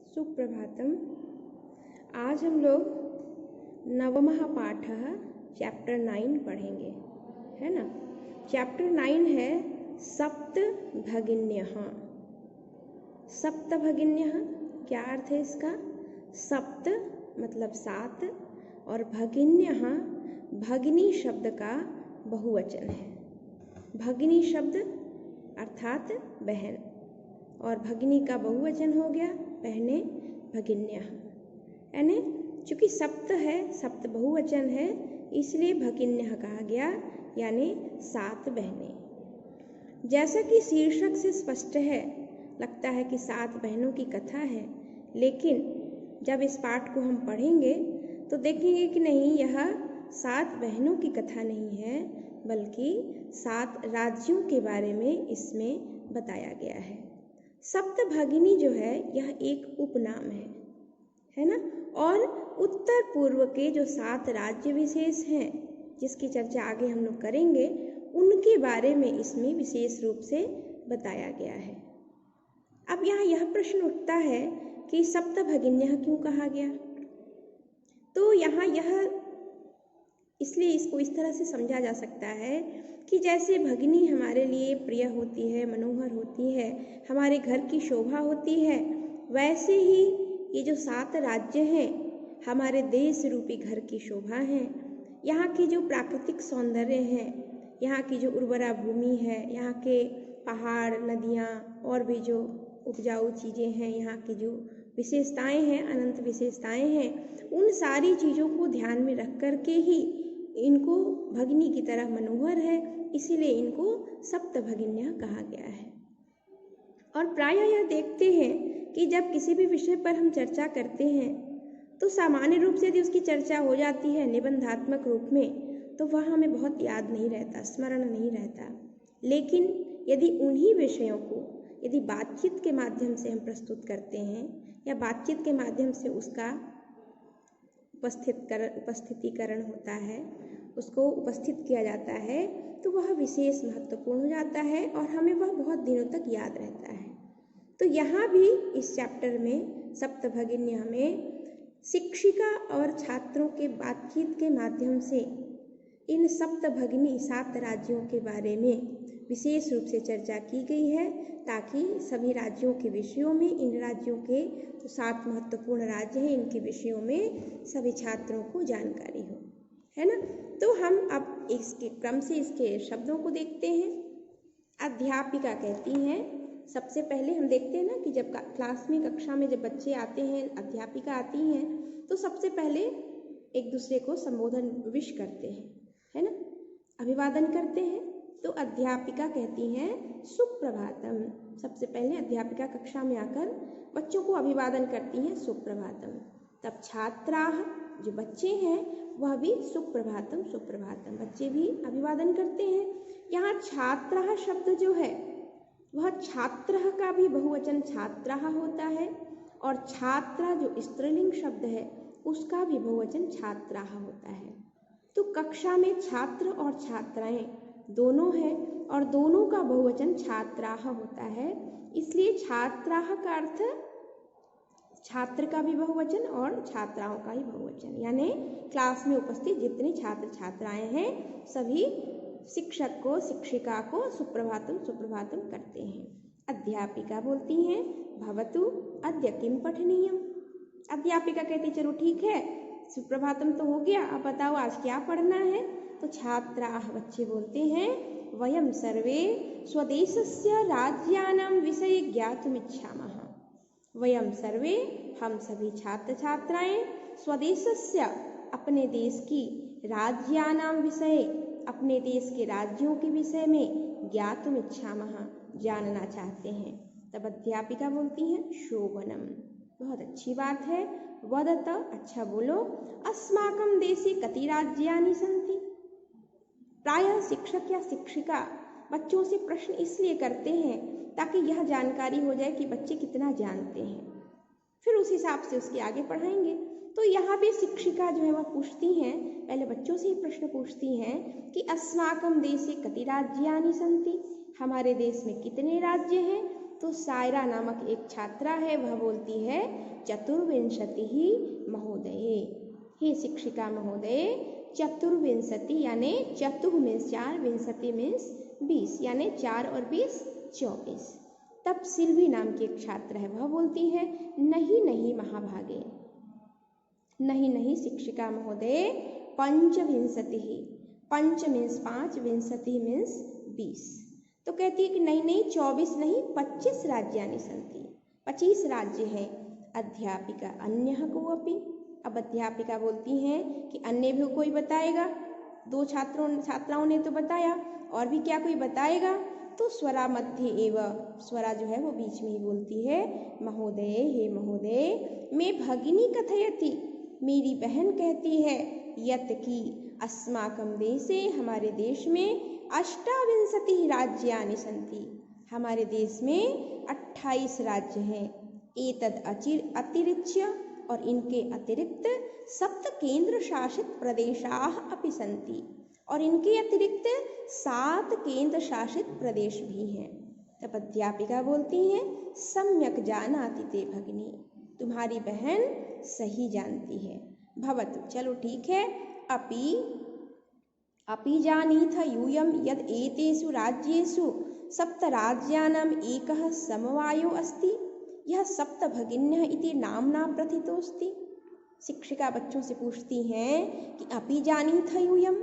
सुप्रभातम। आज हम लोग नवमः पाठः चैप्टर 9 पढ़ेंगे, है ना। चैप्टर 9 है सप्त भगिन्यः। सप्त भगिन्यः क्या अर्थ है इसका? सप्त मतलब 7 और भगिन्यः भगिनी शब्द का बहुवचन है। भगिनी शब्द अर्थात बहन और भगिनी का बहुवचन हो गया बहनें, भगिन्यः। यानी चूंकि सप्त है, सप्त बहुवचन है, इसलिए भगिन्यः कहा गया, यानी 7 बहनें। जैसा कि शीर्षक से स्पष्ट है, लगता है कि 7 बहनों की कथा है, लेकिन जब इस पाठ को हम पढ़ेंगे तो देखेंगे कि नहीं, यह 7 बहनों की कथा नहीं है, बल्कि 7 राज्यों के बारे में इसमें बताया गया है। सप्त भगिनी जो है यह एक उपनाम है ना। और उत्तर पूर्व के जो 7 राज्य विशेष हैं, जिसकी चर्चा आगे हम लोग करेंगे, उनके बारे में इसमें विशेष रूप से बताया गया है। अब यहाँ यह प्रश्न उठता है कि सप्त भगिन्यः क्यों कहा गया? तो यहाँ यह इसलिए इसको इस तरह से समझा जा सकता है कि जैसे भगिनी हमारे लिए प्रिय होती है, मनोहर होती है, हमारे घर की शोभा होती है, वैसे ही ये जो 7 राज्य हैं हमारे देश रूपी घर की शोभा हैं। यहाँ की जो प्राकृतिक सौंदर्य हैं, यहाँ की जो उर्वरा भूमि है, यहाँ के पहाड़, नदियाँ और भी जो उपजाऊ चीज़ें हैं, यहाँ की जो विशेषताएं हैं, अनंत विशेषताएं हैं, उन सारी चीज़ों को ध्यान में रख कर के ही इनको भगिनी की तरह मनोहर है, इसीलिए इनको सप्त भगिन्यः कहा गया है। और प्रायः यह देखते हैं कि जब किसी भी विषय पर हम चर्चा करते हैं तो सामान्य रूप से यदि उसकी चर्चा हो जाती है निबंधात्मक रूप में, तो वह हमें बहुत याद नहीं रहता, स्मरण नहीं रहता। लेकिन यदि उन्हीं विषयों को यदि बातचीत के माध्यम से हम प्रस्तुत करते हैं या बातचीत के माध्यम से उसका उपस्थितिकरण होता है, उसको उपस्थित किया जाता है, तो वह विशेष महत्वपूर्ण हो जाता है और हमें वह बहुत दिनों तक याद रहता है। तो यहाँ भी इस चैप्टर में सप्त भगिन्यः में शिक्षिका और छात्रों के बातचीत के माध्यम से इन सप्त भगिनी 7 राज्यों के बारे में विशेष रूप से चर्चा की गई है, ताकि सभी राज्यों के विषयों में, इन राज्यों के जो 7 महत्वपूर्ण राज्य हैं, इनके विषयों में सभी छात्रों को जानकारी हो, है ना। तो हम अब इसके क्रम से इसके शब्दों को देखते हैं। अध्यापिका कहती हैं, सबसे पहले हम देखते हैं ना कि जब क्लास में, कक्षा में जब बच्चे आते हैं, अध्यापिका आती हैं, तो सबसे पहले एक दूसरे को संबोधन विश करते हैं, है ना, अभिवादन करते हैं। तो अध्यापिका कहती हैं सुप्रभातम। सबसे पहले अध्यापिका कक्षा में आकर बच्चों को अभिवादन करती हैं, सुप्रभातम। तब छात्राः, जो बच्चे हैं, वह भी सुप्रभातम सुप्रभातम, बच्चे भी अभिवादन करते हैं। यहाँ छात्राः शब्द जो है वह छात्रः का भी बहुवचन छात्राः होता है, और छात्रा जो स्त्रीलिंग शब्द है उसका भी बहुवचन छात्राः होता है। तो कक्षा में छात्र और छात्राएं दोनों है, और दोनों का बहुवचन छात्राः होता है, इसलिए छात्राः का अर्थ छात्र का भी बहुवचन और छात्राओं का ही बहुवचन, यानी क्लास में उपस्थित जितने छात्र छात्राएं हैं सभी शिक्षक को, शिक्षिका को सुप्रभातम सुप्रभातम करते हैं। अध्यापिका बोलती हैं भवतु अद्य किं पठनीयम्। अध्यापिका कहती चलो ठीक है, सुप्रभातम तो हो गया, अब बताओ आज क्या पढ़ना है। तो छात्राः, बच्चे बोलते हैं वयं सर्वे स्वदेशस्य राज्यानां विषये ज्ञातुमिच्छामः। वयं सर्वे, हम सभी छात्र छात्राएं, स्वदेशस्य, अपने देश की, राज्यानां विषये, अपने देश के राज्यों के विषय में, ज्ञातुमिच्छामः, जानना चाहते हैं। तब अध्यापिका बोलती हैं शोभनम, बहुत अच्छी बात है। वदत, अच्छा बोलो। अस्माकं देशे कति राज्यानि सन्ति। प्रायः शिक्षक या शिक्षिका बच्चों से प्रश्न इसलिए करते हैं ताकि यह जानकारी हो जाए कि बच्चे कितना जानते हैं, फिर उस हिसाब से उसके आगे पढ़ाएंगे। तो यहाँ पे शिक्षिका जो है वह पूछती हैं, पहले बच्चों से ही प्रश्न पूछती हैं कि अस्माकं देशे कति राज्यानि सन्ति, हमारे देश में कितने राज्य हैं। तो सायरा नामक एक छात्रा है, वह बोलती है चतुर्विंशति ही महोदये, हे शिक्षिका महोदय, चतुर्विंशति यानी चतुः मीन्स 4, विंशति मीन्स 20 यानी 4 और 20 24। तब सिल्वी नाम की एक छात्र है, वह बोलती है नहीं नहीं महाभागे, नहीं नहीं शिक्षिका महोदय, पंचविंशति ही, पंच मीन्स 5, विंशति मीन्स 20। तो कहती है कि नहीं नहीं 24 नहीं 25 राज्यानि सन्ति, 25 राज्य है। अध्यापिका अन्यः कोऽपि, अब अध्यापिका बोलती हैं कि अन्य भी कोई बताएगा, 2 छात्राओं ने तो बताया, और भी क्या कोई बताएगा? तो स्वरा मध्य एव, स्वरा जो है वो बीच में ही बोलती है महोदय, हे महोदय, मैं भगिनी कथयति, मेरी बहन कहती है, यत की अस्माकं देशे, हमारे देश में 28 राज्यानि सन्ति, हमारे देश में 28 राज्य हैं। एतद् अतिरिच्य, और इनके अतिरिक्त 7 केंद्र शासित प्रदेशाः अपि सन्ति, और इनके अतिरिक्त 7 केंद्र शासित प्रदेश भी हैं। तब अध्यापिका बोलती हैं सम्यक जानाति ते भगिनी, तुम्हारी बहन सही जानती है। भवतु, चलो ठीक है। अपि जानीथ यूयं यद एतेषु राज्येषु 7 राज्यानाम् एकः समवायो अस्ति, यह 7 भगिन्यः इति नाम्ना प्रथितोऽस्ति। शिक्षिका बच्चों से पूछती हैं कि अपि जानीथ यूयं,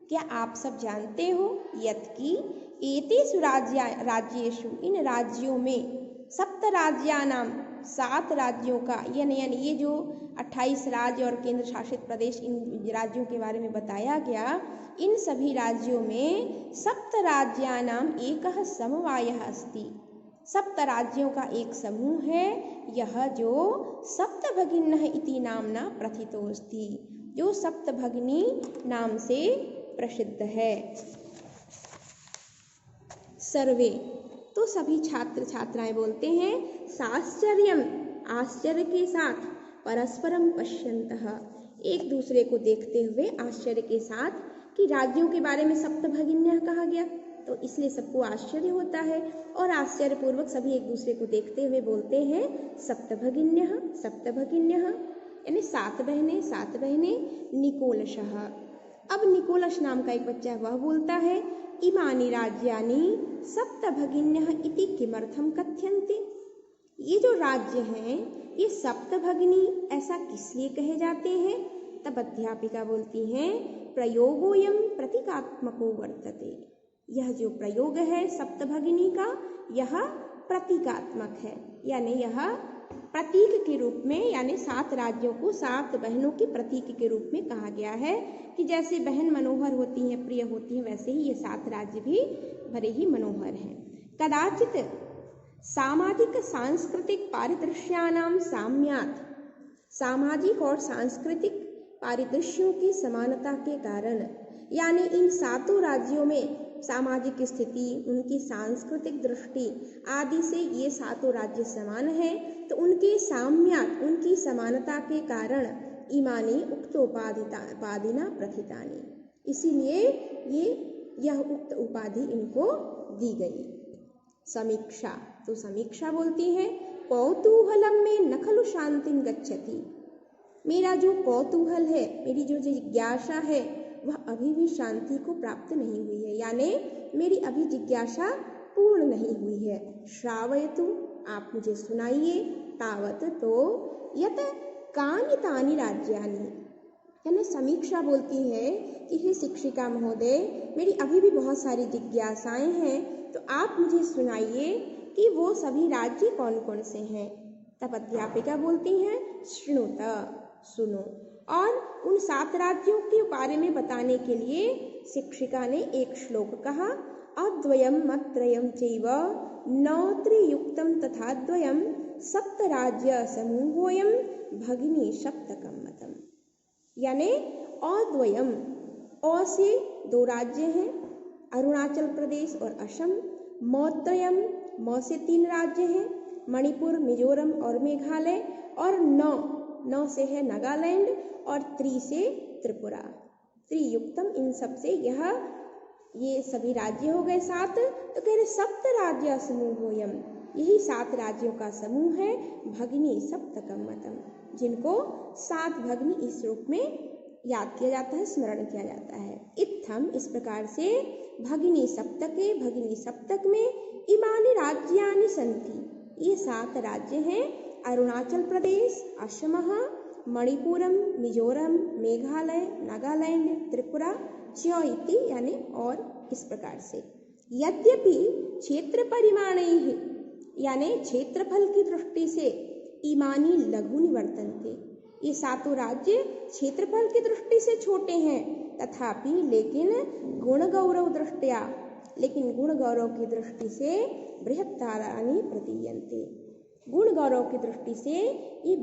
क्या आप सब जानते हो, यत की एतेषु राज्येषु, इन राज्यों में, 7 राज्यानाम, 7 राज्यों का, यानी ये जो 28 राज्य और केंद्र शासित प्रदेश, इन राज्यों के बारे में बताया गया, इन सभी राज्यों में 7 राज्यानाम एकः समवायः अस्ति, 7 राज्यों का एक समूह है, यह जो 7 भगिन्यः इति नाम्ना प्रथितोऽस्ति, जो 7 भगिनी नाम से प्रसिद्ध है। सर्वे, तो सभी छात्र छात्राएं बोलते हैं साश्चर्यम, आश्चर्य के साथ, परस्परम पश्यन्तः, एक दूसरे को देखते हुए आश्चर्य के साथ, कि राज्यों के बारे में 7 भगिन्यः कहा गया, तो इसलिए सबको आश्चर्य होता है, और आश्चर्य पूर्वक सभी एक दूसरे को देखते हुए बोलते हैं सप्तभगिन्यः, सप्तभगिन्यः, यानी 7 बहनें, 7 बहनें। निकोलशः, अब निकोलश नाम का एक बच्चा है, वह बोलता है इमानि राज्यानि सप्तभगिन्यः इति किमर्थं कथ्यन्ते, ये जो राज्य हैं ये सप्तभगिनी ऐसा किस लिए कहे जाते हैं? तब अध्यापिका बोलती हैं प्रयोगोयम प्रतीकात्मको वर्तते, यह जो प्रयोग है सप्तभगिनी का, यह प्रतीकात्मक है, यानी यह प्रतीक के रूप में, यानी 7 राज्यों को 7 बहनों के प्रतीक के रूप में कहा गया है, कि जैसे बहन मनोहर होती हैं, प्रिय होती हैं, वैसे ही ये 7 राज्य भी बड़े ही मनोहर हैं। कदाचित सामाजिक सांस्कृतिक पारिदृश्यानां साम्यात्, सामाजिक और सांस्कृतिक परिदृश्यों की समानता के कारण, यानी इन 7 राज्यों में सामाजिक स्थिति, उनकी सांस्कृतिक दृष्टि आदि से ये 7 राज्य समान हैं, तो उनके साम्यात्, उनकी समानता के कारण इमानी उक्तोपाधिना प्रथितानि, इसीलिए यह उक्त उपाधि इनको दी गई। समीक्षा, तो समीक्षा बोलती है कौतूहलम में न खलु शांतिं गच्छति, मेरा जो कौतूहल है, मेरी जो जिज्ञासा है, वह अभी भी शांति को प्राप्त नहीं हुई है, यानी मेरी अभी जिज्ञासा पूर्ण नहीं हुई है। श्रावयतु, आप मुझे सुनाइए, तावत, तो यत कानि तानि राज्यानि, यानी समीक्षा बोलती है कि हे शिक्षिका महोदय, मेरी अभी भी बहुत सारी जिज्ञासाएं हैं, तो आप मुझे सुनाइए कि वो सभी राज्य कौन कौन से हैं। तब अध्यापिका बोलती हैं शृणुत, सुनो, और उन 7 राज्यों के बारे में बताने के लिए शिक्षिका ने एक श्लोक कहा, अद्वयम मत्रयम चैव न त्रियुक्तम तथा द्वयम सप्तराज्य समूहोयम भगिनी सप्तकम मतम, यानी अद्वयम, अ से 2 राज्य हैं, अरुणाचल प्रदेश और असम, मौत्रयम, म से 3 राज्य हैं, मणिपुर, मिजोरम और मेघालय, और न से है नागालैंड, और त्रि से त्रिपुरा, त्रियुक्तम, इन सब से ये सभी राज्य हो गए 7। तो कह रहे सप्त राज्य समूहोयम, यही 7 राज्यों का समूह है भगिनी सप्तकम मतम, जिनको 7 भगिनी इस रूप में याद किया जाता है, स्मरण किया जाता है। इत्थम, इस प्रकार से भगिनी सप्तके, भगिनी सप्तक में इमानि राज्यानि सन्ति, ये 7 राज्य हैं अरुणाचल प्रदेश, असमः, मणिपुरम, मिजोरम, मेघालय, नागालैंड, त्रिपुरा च इति, यानी और इस प्रकार से। यद्यपि क्षेत्र परिमाणैः, यानी क्षेत्रफल की दृष्टि से इमानी लघुनि वर्तन्ते, ये 7 राज्य क्षेत्रफल की दृष्टि से छोटे हैं, तथापि लेकिन गुण गौरव दृष्टया, लेकिन गुण गौरव की दृष्टि से बृहत्तराणि प्रतीयन्ते, गुण गौरव की दृष्टि से ये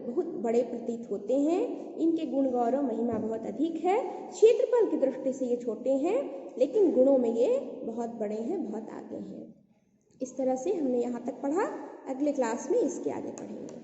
बहुत बड़े प्रतीत होते हैं, इनके गुण गौरव महिमा बहुत अधिक है। क्षेत्रफल की दृष्टि से ये छोटे हैं, लेकिन गुणों में ये बहुत बड़े हैं, बहुत आगे हैं। इस तरह से हमने यहाँ तक पढ़ा, अगले क्लास में इसके आगे पढ़ेंगे।